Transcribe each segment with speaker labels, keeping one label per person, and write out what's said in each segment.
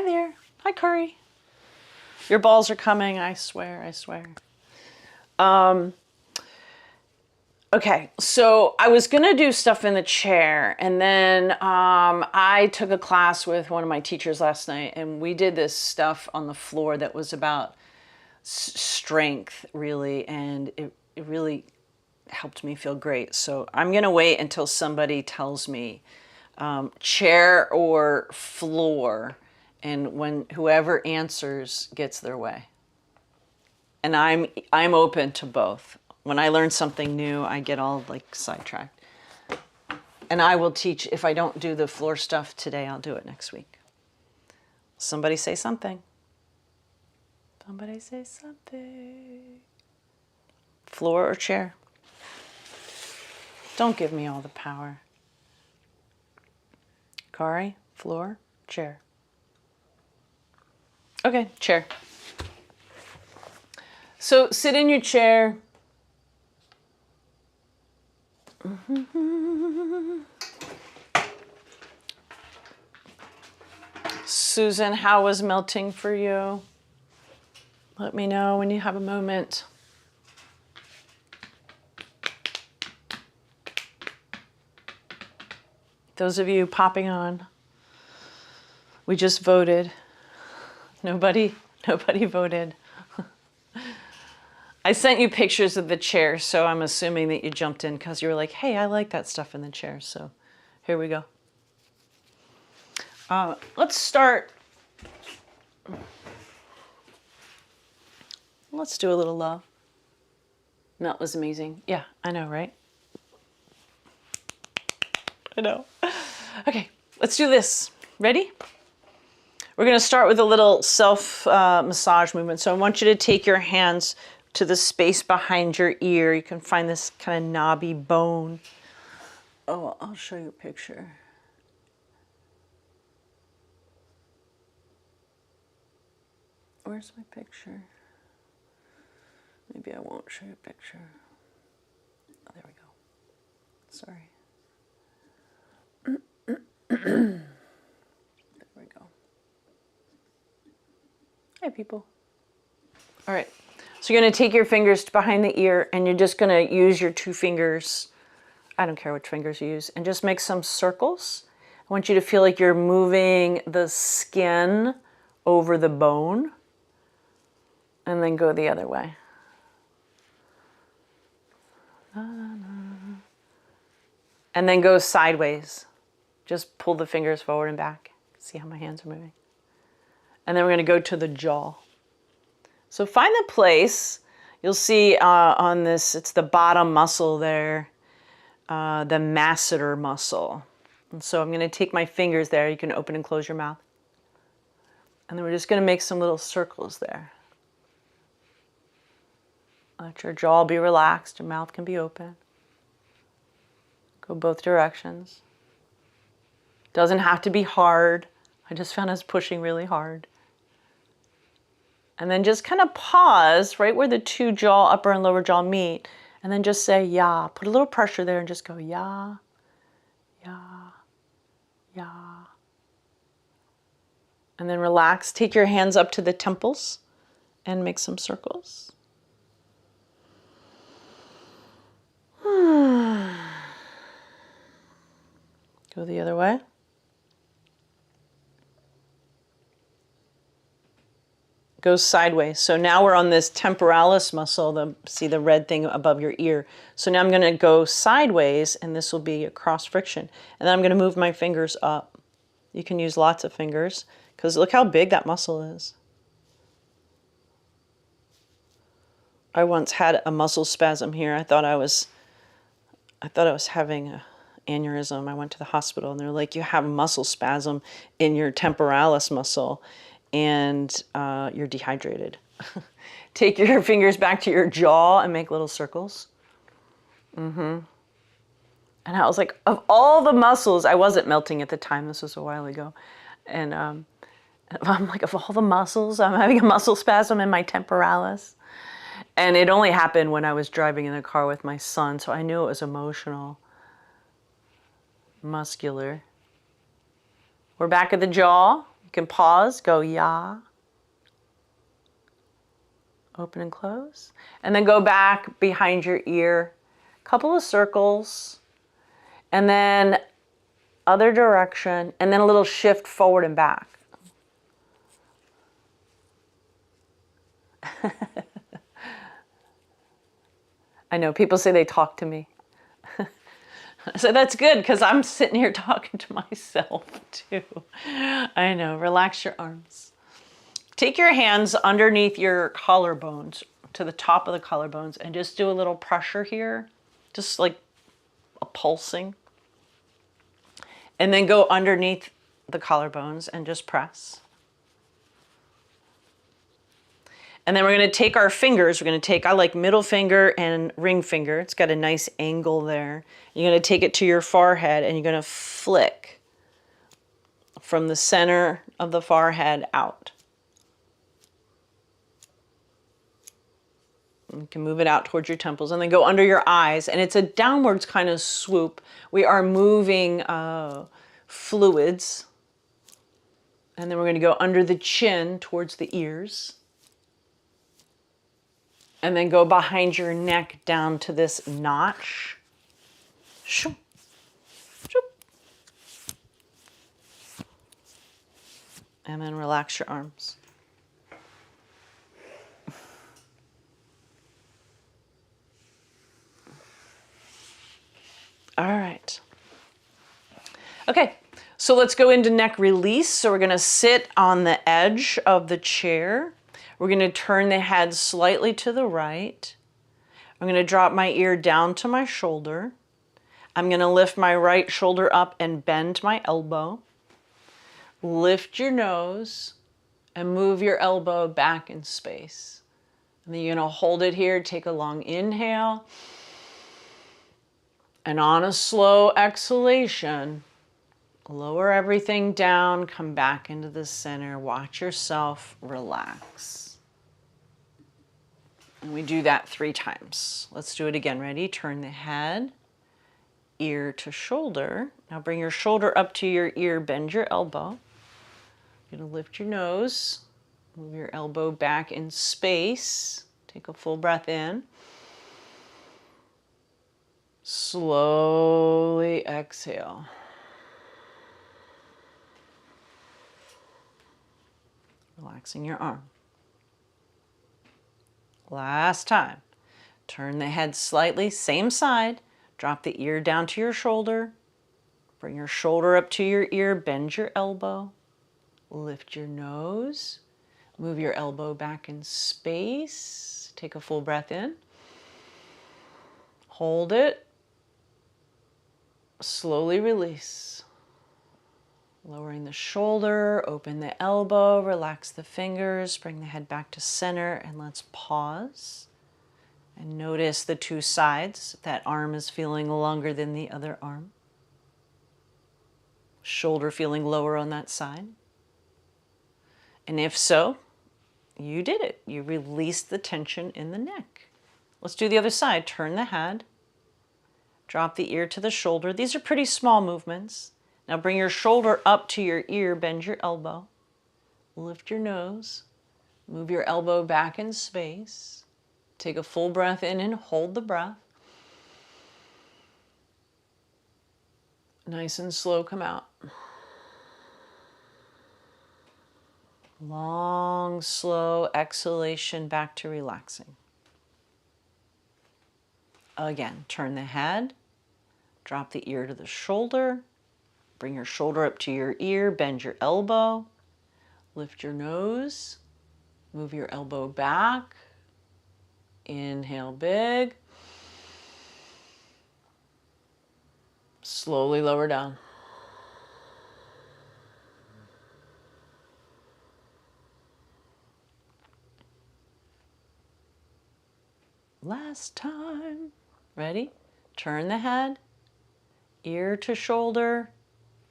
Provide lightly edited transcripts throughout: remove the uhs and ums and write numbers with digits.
Speaker 1: Hi there. Hi, Curry. Your balls are coming, I swear, I swear. Okay, so I was gonna do stuff in the chair, and then I took a class with one of my teachers last night, and we did this stuff on the floor that was about strength, really, and it really helped me feel great. So I'm gonna wait until somebody tells me chair or floor, and when whoever answers gets their way. And I'm open to both. When I learn something new, I get all like sidetracked. And I will teach, if I don't do the floor stuff today, I'll do it next week. Somebody say something. Somebody say something. Floor or chair? Don't give me all the power. Kari, floor, chair. Okay, chair. So sit in your chair. Susan, how was melting for you? Let me know when you have a moment. Those of you popping on, we just voted. Nobody voted. I sent you pictures of the chair, so I'm assuming that you jumped in because you were like, hey, I like that stuff in the chair. So here we go. Let's start. Let's do a little love. That was amazing. Yeah, I know, right? I know. Okay, let's do this. Ready? We're going to start with a little self massage movement. So I want you to take your hands to the space behind your ear. You can find this kind of knobby bone. Oh, I'll show you a picture. Where's my picture? Maybe I won't show you a picture. Oh, there we go. Sorry. There we go. Hi, people. All right. So you're going to take your fingers behind the ear, and you're just going to use your two fingers. I don't care which fingers you use, and just make some circles. I want you to feel like you're moving the skin over the bone, and then go the other way. And then go sideways. Just pull the fingers forward and back. See how my hands are moving. And then we're going to go to the jaw. So find the place. You'll see on this, it's the bottom muscle there, the masseter muscle. And so I'm going to take my fingers there. You can open and close your mouth. And then we're just going to make some little circles there. Let your jaw be relaxed. Your mouth can be open. Go both directions. Doesn't have to be hard. I just found us pushing really hard. And then just kind of pause right where the two jaw, upper and lower jaw meet. And then just say, ya. Put a little pressure there and just go, ya, ya, ya. And then relax. Take your hands up to the temples and make some circles. Go the other way. Go sideways. So now we're on this temporalis muscle, see the red thing above your ear. So now I'm going to go sideways, and this will be a cross friction. And then I'm going to move my fingers up. You can use lots of fingers, because look how big that muscle is. I once had a muscle spasm here. I thought I was having an aneurysm. I went to the hospital, and they're like, you have a muscle spasm in your temporalis muscle, and you're dehydrated. Take your fingers back to your jaw and make little circles. And I was like, of all the muscles, I wasn't melting at the time. This was a while ago. And I'm like, of all the muscles, I'm having a muscle spasm in my temporalis. And it only happened when I was driving in the car with my son, so I knew it was emotional, muscular. We're back at the jaw. can pause, go ya. Open and close. And then go back behind your ear, couple of circles, and then other direction, and then a little shift forward and back. I know people say they talk to me. So that's good because I'm sitting here talking to myself too. I know, relax your arms. Take your hands underneath your collarbones to the top of the collarbones and just do a little pressure here, just like a pulsing. And then go underneath the collarbones and just press. And then we're going to take our fingers. We're going to take, I like middle finger and ring finger. It's got a nice angle there. You're going to take it to your forehead and you're going to flick from the center of the forehead out. You can move it out towards your temples and then go under your eyes. And it's a downwards kind of swoop. We are moving fluids. And then we're going to go under the chin towards the ears. And then go behind your neck down to this notch. Shoop, shoop. And then relax your arms. All right. Okay, so let's go into neck release. So we're going to sit on the edge of the chair. We're going to turn the head slightly to the right. I'm going to drop my ear down to my shoulder. I'm going to lift my right shoulder up and bend my elbow. Lift your nose and move your elbow back in space. And then you're going to hold it here. Take a long inhale. And on a slow exhalation, lower everything down, come back into the center, watch yourself relax. And we do that 3 times. Let's do it again. Ready? Turn the head, ear to shoulder. Now bring your shoulder up to your ear, bend your elbow. You're going to lift your nose, move your elbow back in space. Take a full breath in. Slowly exhale. Relaxing your arm. Last time. Turn the head slightly, same side. Drop the ear down to your shoulder. Bring your shoulder up to your ear, bend your elbow. Lift your nose. Move your elbow back in space. Take a full breath in. Hold it. Slowly release. Lowering the shoulder, open the elbow, relax the fingers, bring the head back to center, and let's pause. And notice the 2 sides. That arm is feeling longer than the other arm. Shoulder feeling lower on that side. And if so, you did it. You released the tension in the neck. Let's do the other side. Turn the head. Drop the ear to the shoulder. These are pretty small movements. Now bring your shoulder up to your ear, bend your elbow. Lift your nose. Move your elbow back in space. Take a full breath in and hold the breath. Nice and slow, come out. Long, slow exhalation back to relaxing. Again, turn the head. Drop the ear to the shoulder. Bring your shoulder up to your ear, bend your elbow. Lift your nose. Move your elbow back. Inhale big. Slowly lower down. Last time. Ready? Turn the head, ear to shoulder.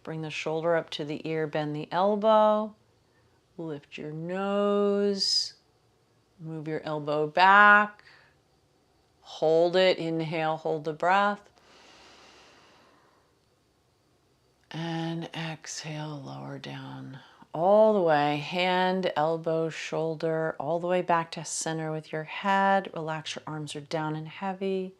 Speaker 1: Bring the shoulder up to the ear, bend the elbow. Lift your nose. Move your elbow back. Hold it. Inhale, hold the breath. And exhale, lower down. all the way, hand, elbow, shoulder, all the way back to center with your head. Relax, your arms are down and heavy.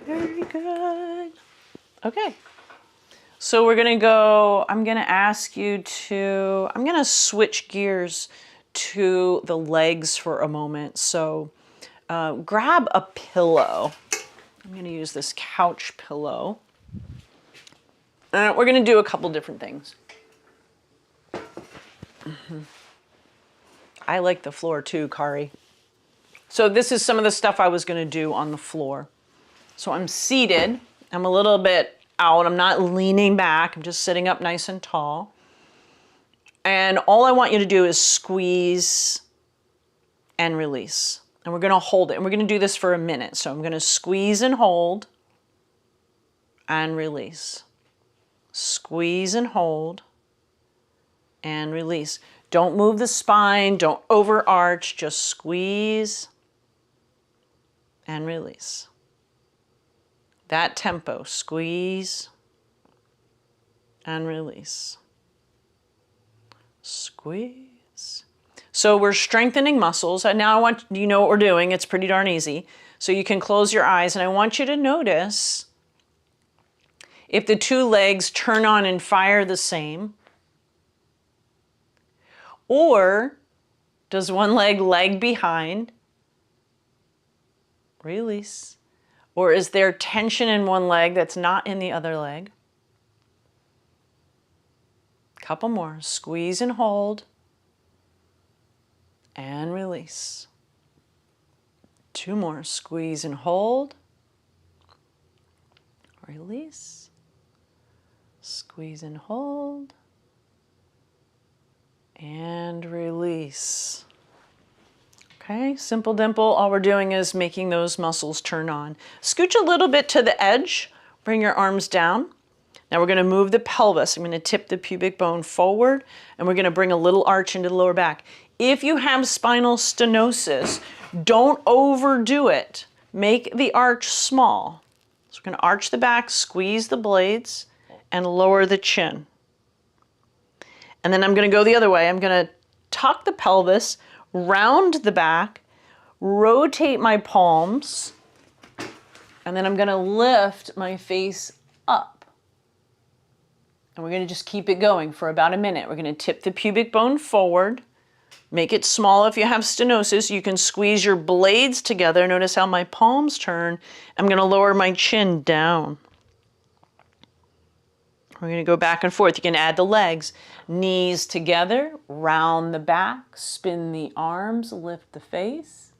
Speaker 1: Very good. Okay. So we're gonna go, I'm gonna ask you to, I'm gonna switch gears to the legs for a moment. So grab a pillow. I'm gonna use this couch pillow. We're gonna do a couple different things. I like the floor too, Kari. So this is some of the stuff I was gonna do on the floor. So I'm seated, I'm a little bit out, I'm not leaning back, I'm just sitting up nice and tall. And all I want you to do is squeeze and release. And we're gonna hold it, and we're gonna do this for a minute. So I'm gonna squeeze and hold and release. Squeeze and hold and release. Don't move the spine, don't overarch, just squeeze and release. That tempo, squeeze and release. Squeeze. So we're strengthening muscles, and now I want you know what we're doing. It's pretty darn easy. So you can close your eyes, and I want you to notice if the two legs turn on and fire the same, or does one leg lag behind? Release. Or is there tension in one leg that's not in the other leg? Couple more. Squeeze and hold. And release. Two more. Squeeze and hold. Release. Squeeze and hold. And release. Okay, simple dimple. All we're doing is making those muscles turn on. Scooch a little bit to the edge. Bring your arms down. Now we're going to move the pelvis. I'm going to tip the pubic bone forward, and we're going to bring a little arch into the lower back. If you have spinal stenosis, don't overdo it. Make the arch small. So we're going to arch the back, squeeze the blades, and lower the chin. And then I'm going to go the other way. I'm going to tuck the pelvis, round the back, rotate my palms, and then I'm going to lift my face up. And we're going to just keep it going for about a minute. We're going to tip the pubic bone forward. Make it small if you have stenosis. You can squeeze your blades together. Notice how my palms turn. I'm going to lower my chin down. We're going to go back and forth. You can add the legs. Knees together, round the back, spin the arms, lift the face.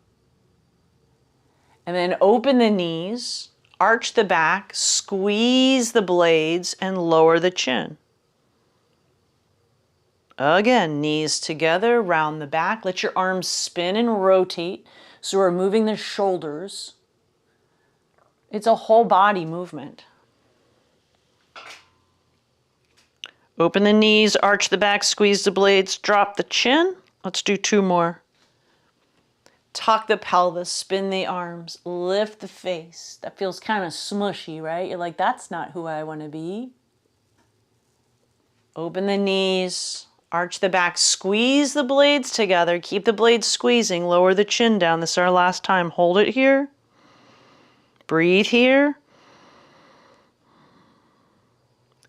Speaker 1: And then open the knees, arch the back, squeeze the blades, and lower the chin. Again, knees together, round the back. Let your arms spin and rotate. So we're moving the shoulders. It's a whole body movement. Open the knees, arch the back, squeeze the blades, drop the chin. Let's do two more. Tuck the pelvis, spin the arms, lift the face. That feels kind of smushy, right? You're like, that's not who I want to be. Open the knees, arch the back, squeeze the blades together. Keep the blades squeezing, lower the chin down. This is our last time. Hold it here. Breathe here.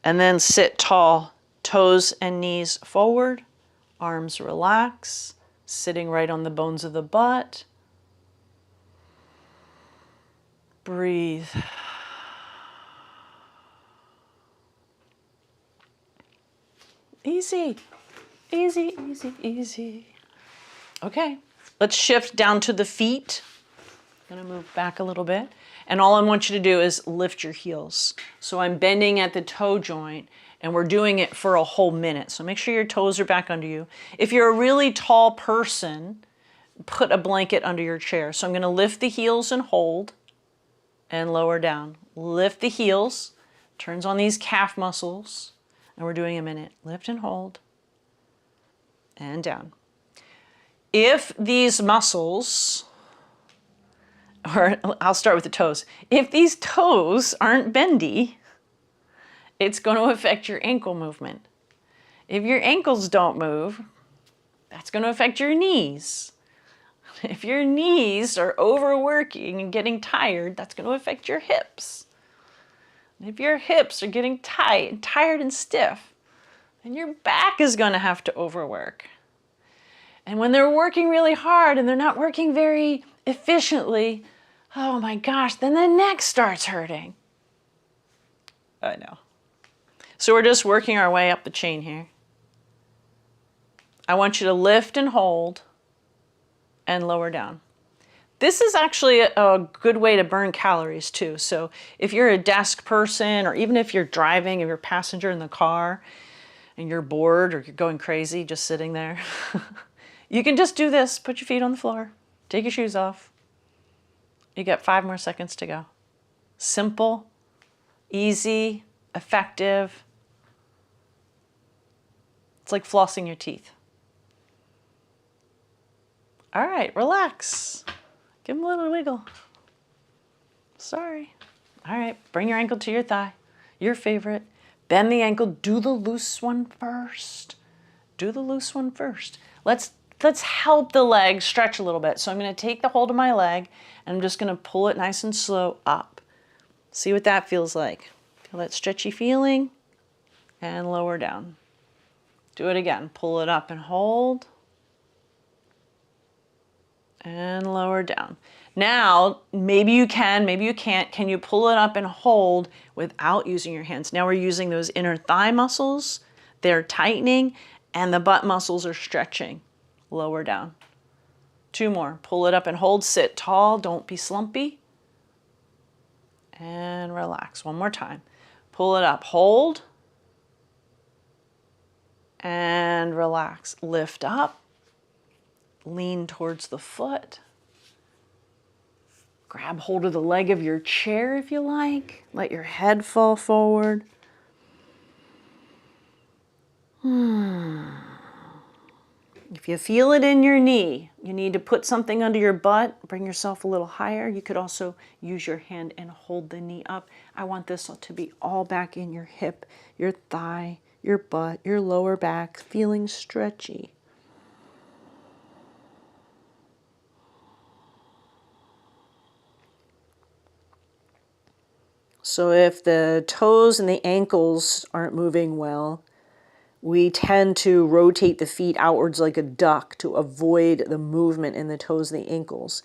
Speaker 1: And then sit tall. Toes and knees forward, arms relax, sitting right on the bones of the butt. Breathe. Easy, easy, easy, easy. Okay, let's shift down to the feet. I'm gonna move back a little bit. And all I want you to do is lift your heels. So I'm bending at the toe joint, and we're doing it for a whole minute. So make sure your toes are back under you. If you're a really tall person, put a blanket under your chair. So I'm going to lift the heels and hold and lower down. Lift the heels, turns on these calf muscles, and we're doing a minute. Lift and hold and down. If these muscles or I'll start with the toes. If these toes aren't bendy, it's going to affect your ankle movement. If your ankles don't move, that's going to affect your knees. If your knees are overworking and getting tired, that's going to affect your hips. And if your hips are getting tired and stiff, then your back is going to have to overwork. And when they're working really hard and they're not working very efficiently, oh my gosh, then the neck starts hurting. I know. So we're just working our way up the chain here. I want you to lift and hold and lower down. This is actually a good way to burn calories too. So if you're a desk person, or even if you're driving, if you're a passenger in the car and you're bored or you're going crazy just sitting there, you can just do this. Put your feet on the floor, take your shoes off. You got 5 more seconds to go. Simple, easy, effective. It's like flossing your teeth. All right, relax. Give them a little wiggle. Sorry. All right, bring your ankle to your thigh. Your favorite. Bend the ankle. Do the loose one first. Do the loose one first. Let's help the leg stretch a little bit. So I'm going to take the hold of my leg and I'm just going to pull it nice and slow up. See what that feels like. Feel that stretchy feeling? And lower down. Do it again. Pull it up and hold. And lower down. Now, maybe you can, maybe you can't. Can you pull it up and hold without using your hands? Now we're using those inner thigh muscles. They're tightening and the butt muscles are stretching. Lower down. 2 more. Pull it up and hold. Sit tall. Don't be slumpy. And relax. 1 more time. Pull it up. Hold. And relax. Lift up. Lean towards the foot. Grab hold of the leg of your chair if you like. Let your head fall forward. If you feel it in your knee, you need to put something under your butt, bring yourself a little higher. You could also use your hand and hold the knee up. I want this to be all back in your hip, your thigh, your butt, your lower back, feeling stretchy. So if the toes and the ankles aren't moving well, we tend to rotate the feet outwards like a duck to avoid the movement in the toes and the ankles.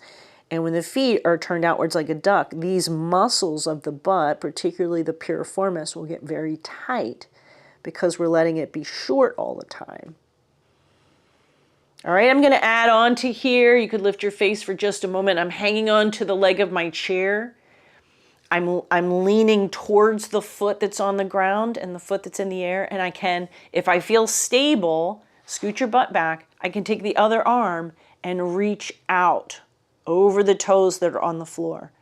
Speaker 1: And when the feet are turned outwards like a duck, these muscles of the butt, particularly the piriformis, will get very tight because we're letting it be short all the time. All right, I'm going to add on to here. You could lift your face for just a moment. I'm hanging on to the leg of my chair. I'm leaning towards the foot that's on the ground and the foot that's in the air. And I can, if I feel stable, scoot your butt back. I can take the other arm and reach out over the toes that are on the floor.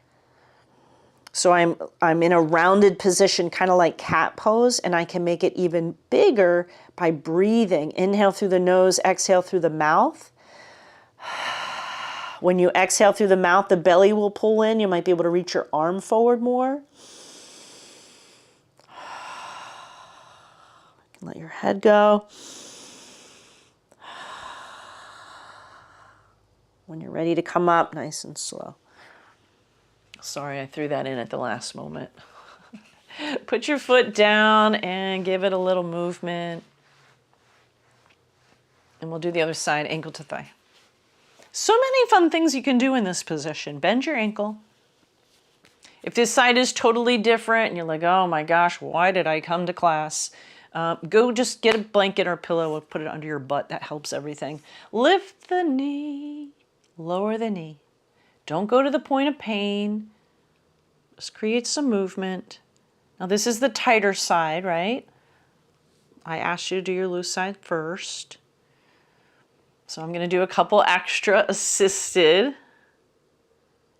Speaker 1: So I'm in a rounded position, kind of like cat pose, and I can make it even bigger by breathing. Inhale through the nose, exhale through the mouth. When you exhale through the mouth, the belly will pull in. You might be able to reach your arm forward more. Let your head go. When you're ready to come up, nice and slow. Sorry, I threw that in at the last moment. Put your foot down and give it a little movement. And we'll do the other side, ankle to thigh. So many fun things you can do in this position. Bend your ankle. If this side is totally different and you're like, oh my gosh, why did I come to class? Go just get a blanket or a pillow and put it under your butt. That helps everything. Lift the knee, lower the knee. Don't go to the point of pain. Just create some movement. Now this is the tighter side, right? I asked you to do your loose side first. So I'm going to do a couple extra assisted.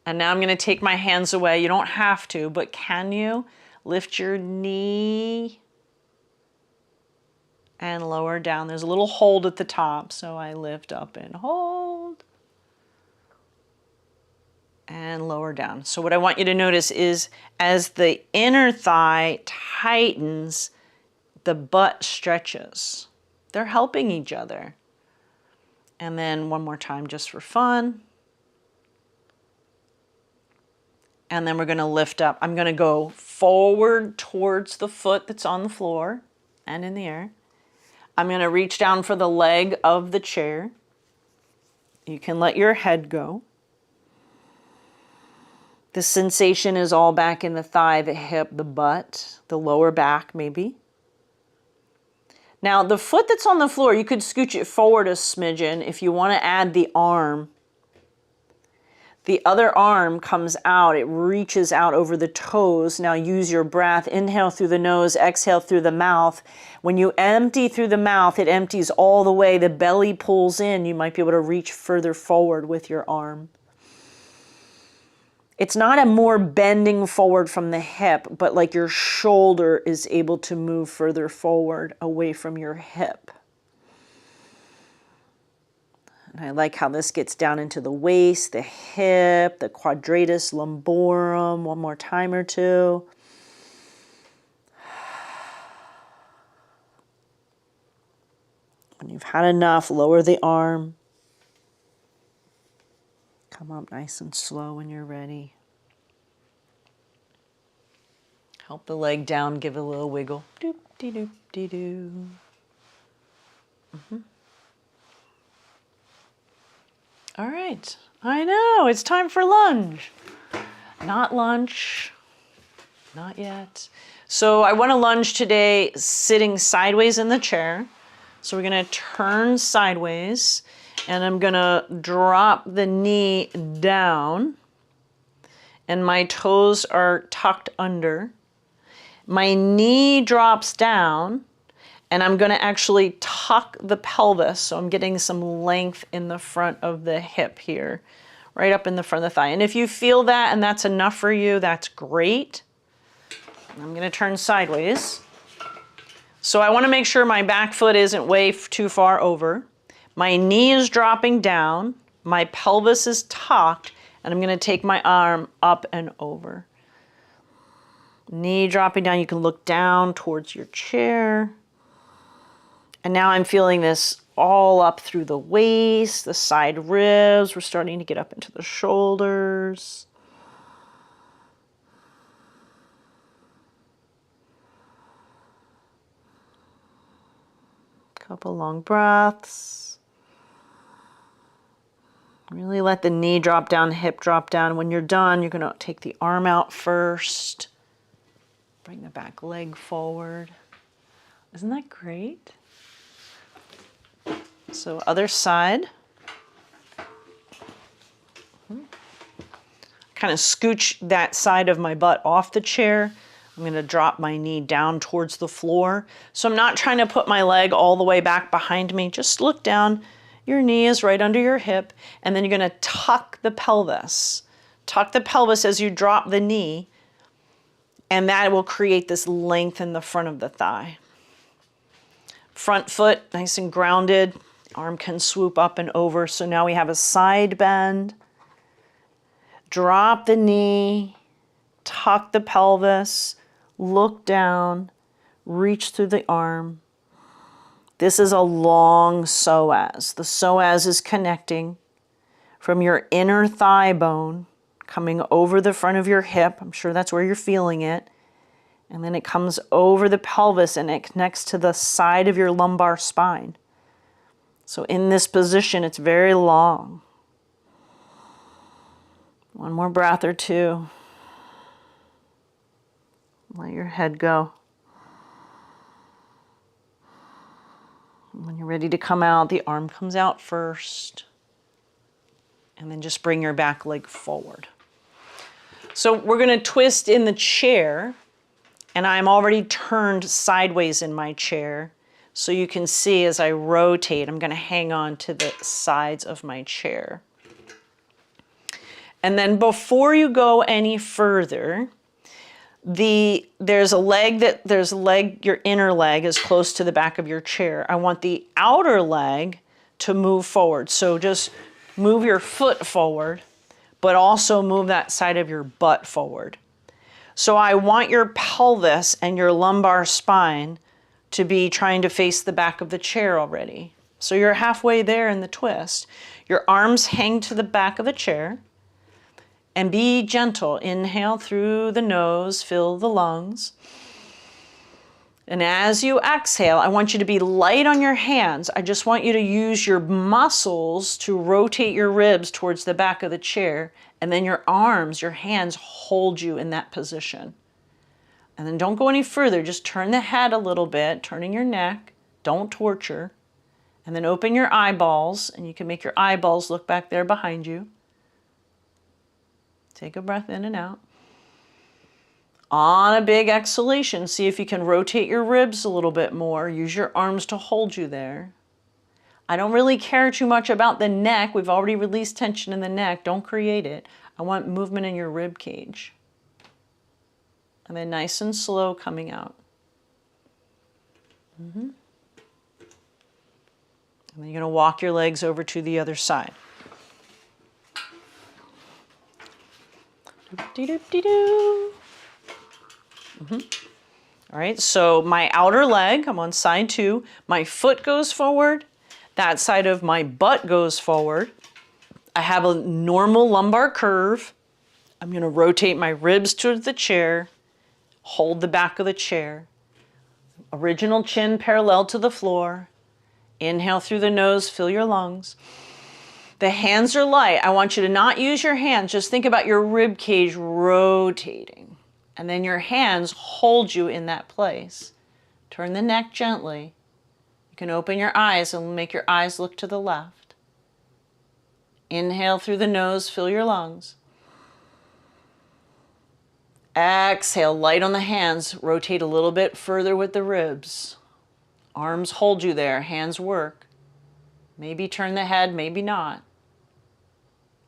Speaker 1: And now I'm going to take my hands away. You don't have to, but can you lift your knee and lower down? There's a little hold at the top. So I lift up and hold. and lower down. So what I want you to notice is as the inner thigh tightens, the butt stretches. They're helping each other. And then one more time just for fun. And then we're going to lift up. I'm going to go forward towards the foot that's on the floor and in the air. I'm going to reach down for the leg of the chair. You can let your head go. The sensation is all back in the thigh, the hip, the butt, the lower back maybe. Now the foot that's on the floor, you could scooch it forward a smidgen if you want to add the arm. The other arm comes out, it reaches out over the toes. Now use your breath, inhale through the nose, exhale through the mouth. When you empty through the mouth, it empties all the way, the belly pulls in. You might be able to reach further forward with your arm. It's not a more bending forward from the hip, but like your shoulder is able to move further forward away from your hip. And I like how this gets down into the waist, the hip, the quadratus lumborum. One more time or two. When you've had enough, lower the arm. Come up nice and slow when you're ready. Help the leg down, give it a little wiggle. Doop, dee, doop, dee, doo. All right, I know, it's time for lunge. Not lunch, not yet. So I want to lunge today sitting sideways in the chair. So we're gonna turn sideways and I'm gonna drop the knee down and my toes are tucked under. My knee drops down and I'm gonna actually tuck the pelvis, so I'm getting some length in the front of the hip here, right up in the front of the thigh. And if you feel that and that's enough for you, that's great. I'm gonna turn sideways. So I wanna make sure my back foot isn't way too far over. My knee is dropping down, my pelvis is tucked, and I'm gonna take my arm up and over. Knee dropping down, you can look down towards your chair. And now I'm feeling this all up through the waist, the side ribs. We're starting to get up into the shoulders. Couple long breaths. Really let the knee drop down, hip drop down. When you're done, you're gonna take the arm out first. Bring the back leg forward. Isn't that great? So other side. Kind of scooch that side of my butt off the chair. I'm gonna drop my knee down towards the floor. So I'm not trying to put my leg all the way back behind me. Just look down. Your knee is right under your hip. And then you're gonna tuck the pelvis. Tuck the pelvis as you drop the knee. And that will create this length in the front of the thigh. Front foot, nice and grounded. Arm can swoop up and over. So now we have a side bend. Drop the knee, tuck the pelvis, look down, reach through the arm. This is a long psoas. The psoas is connecting from your inner thigh bone, coming over the front of your hip. I'm sure that's where you're feeling it. And then it comes over the pelvis and it connects to the side of your lumbar spine. So in this position, it's very long. One more breath or two. Let your head go. When you're ready to come out, the arm comes out first. And then just bring your back leg forward. So we're going to twist in the chair. And I'm already turned sideways in my chair. So you can see as I rotate, I'm going to hang on to the sides of my chair. And then before you go any further, there's a leg, your inner leg is close to the back of your chair. I want the outer leg to move forward. So just move your foot forward, but also move that side of your butt forward. So I want your pelvis and your lumbar spine to be trying to face the back of the chair already. So you're halfway there in the twist. Your arms hang to the back of the chair and be gentle. Inhale through the nose, fill the lungs. And as you exhale, I want you to be light on your hands. I just want you to use your muscles to rotate your ribs towards the back of the chair. And then your arms, your hands hold you in that position. And then don't go any further. Just turn the head a little bit, turning your neck. Don't torture. And then open your eyeballs, and you can make your eyeballs look back there behind you. Take a breath in and out. On a big exhalation, see if you can rotate your ribs a little bit more. Use your arms to hold you there. I don't really care too much about the neck. We've already released tension in the neck. Don't create it. I want movement in your rib cage. And then nice and slow coming out. And then you're going to walk your legs over to the other side. Doop-de-doop-de-doo. All right, so my outer leg, I'm on side 2. My foot goes forward. That side of my butt goes forward. I have a normal lumbar curve. I'm going to rotate my ribs towards the chair. Hold the back of the chair. Original chin parallel to the floor. Inhale through the nose, fill your lungs. The hands are light. I want you to not use your hands. Just think about your rib cage rotating. And then your hands hold you in that place. Turn the neck gently. You can open your eyes and make your eyes look to the left. Inhale through the nose, fill your lungs. Exhale, light on the hands. Rotate a little bit further with the ribs. Arms hold you there, hands work. Maybe turn the head, maybe not.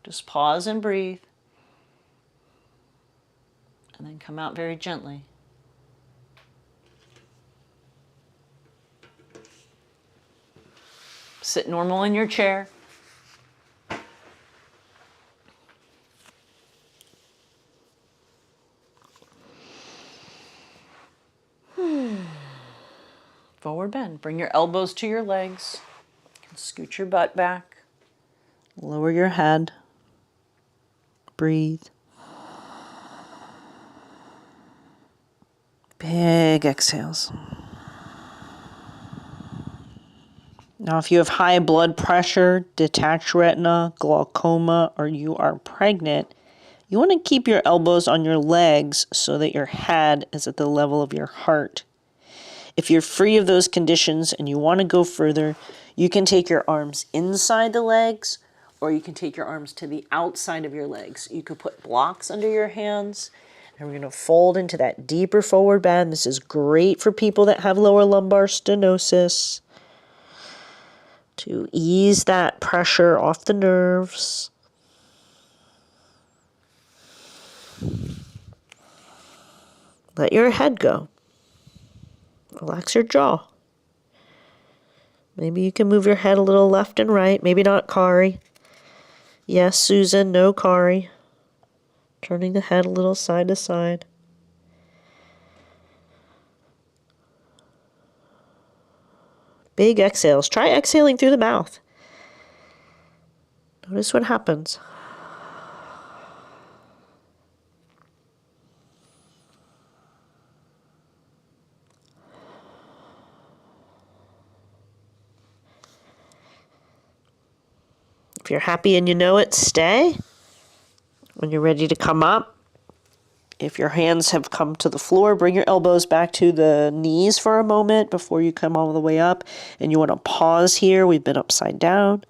Speaker 1: Just pause and breathe. And then come out very gently. Sit normal in your chair. Forward bend. Bring your elbows to your legs. Scoot your butt back. Lower your head. Breathe. Big exhales. Now, if you have high blood pressure, detached retina, glaucoma, or you are pregnant, you want to keep your elbows on your legs so that your head is at the level of your heart. If you're free of those conditions and you want to go further, you can take your arms inside the legs, or you can take your arms to the outside of your legs. You could put blocks under your hands, and we're going to fold into that deeper forward bend. This is great for people that have lower lumbar stenosis, to ease that pressure off the nerves. Let your head go. Relax your jaw. Maybe you can move your head a little left and right. Maybe not Kari. Yes, Susan, no Kari. Turning the head a little side to side. Big exhales. Try exhaling through the mouth. Notice what happens. If you're happy and you know it, stay. When you're ready to come up, if your hands have come to the floor, bring your elbows back to the knees for a moment before you come all the way up. And you want to pause here. We've been upside down.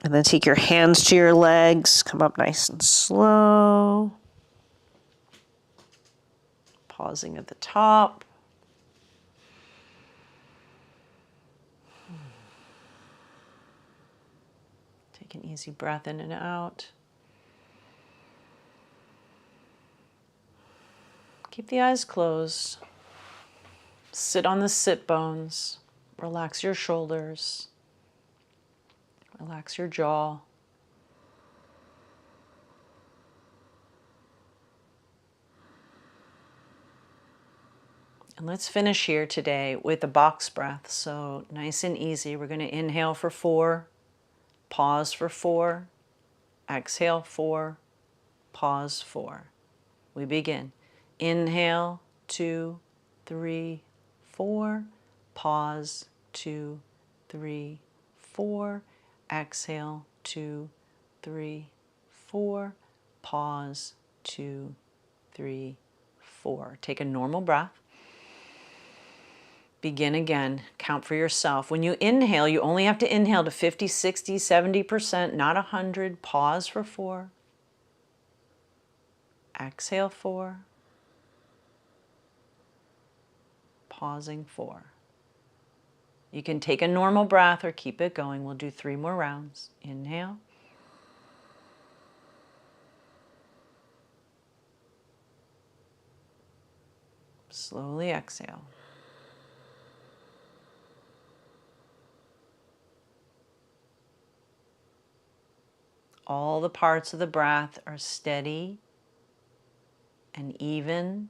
Speaker 1: And then take your hands to your legs. Come up nice and slow. Pausing at the top. Take an easy breath in and out. Keep the eyes closed. Sit on the sit bones. Relax your shoulders. Relax your jaw. And let's finish here today with a box breath. So nice and easy. We're going to inhale for 4, pause for 4, exhale 4, pause 4. We begin. Inhale, 2, 3, 4, pause, 2, 3, 4, exhale, 2, 3, 4, pause, 2, 3, 4. Take a normal breath. Begin again. Count for yourself. When you inhale, you only have to inhale to 50, 60, 70%, not 100. Pause for 4. Exhale 4. Pausing 4. You can take a normal breath or keep it going. We'll do 3 more rounds. Inhale. Slowly exhale. All the parts of the breath are steady and even.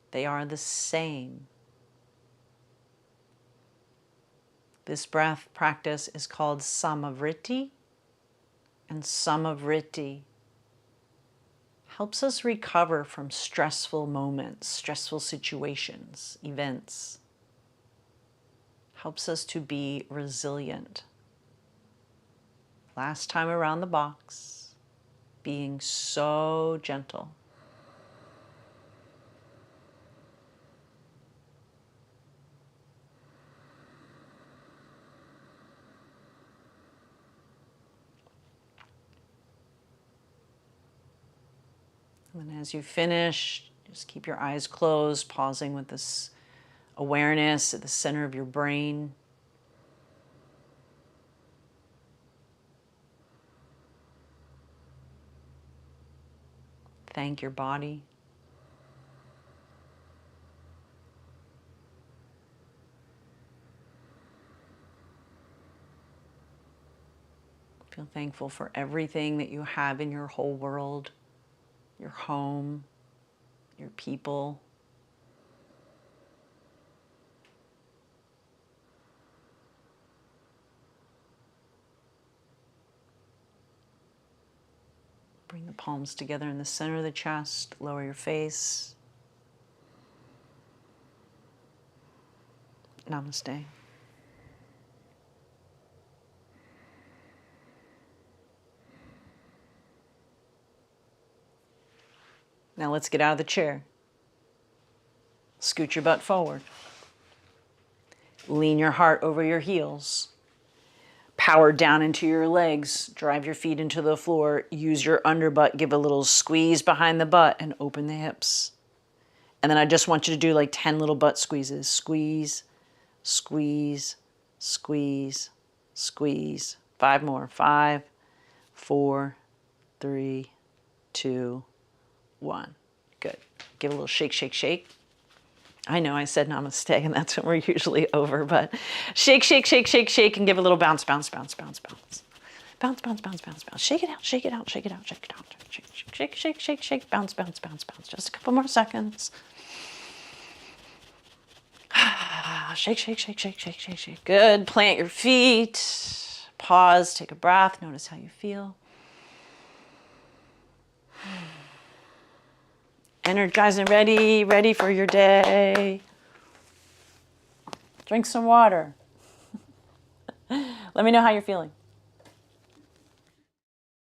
Speaker 1: They are the same. This breath practice is called Samavriti, and Samavriti helps us recover from stressful moments, stressful situations, events. Helps us to be resilient. Last time around the box, being so gentle. And as you finish, just keep your eyes closed, pausing with this awareness at the center of your brain. Thank your body. Feel thankful for everything that you have in your whole world, your home, your people. Bring the palms together in the center of the chest, lower your face. Namaste. Now let's get out of the chair. Scoot your butt forward. Lean your heart over your heels. Power down into your legs. Drive your feet into the floor. Use your underbutt. Give a little squeeze behind the butt and open the hips. And then I just want you to do like 10 little butt squeezes. Squeeze, squeeze, squeeze, squeeze. 5 more. 5, 4, 3, 2, 1. Good. Give a little shake, shake, shake. I know I said namaste, and that's when we're usually over, but shake, shake, shake, shake, shake, and give a little bounce, bounce, bounce, bounce, bounce. Bounce, bounce, bounce, bounce, bounce. Shake it out, shake it out, shake it out, shake it out. Shake, shake, shake, shake, shake, bounce, bounce, bounce, bounce. Just a couple more seconds. Shake, shake, shake, shake, shake, shake, shake. Good. Plant your feet. Pause, take a breath. Notice how you feel. Energized and ready for your day. Drink some water. Let me know how you're feeling.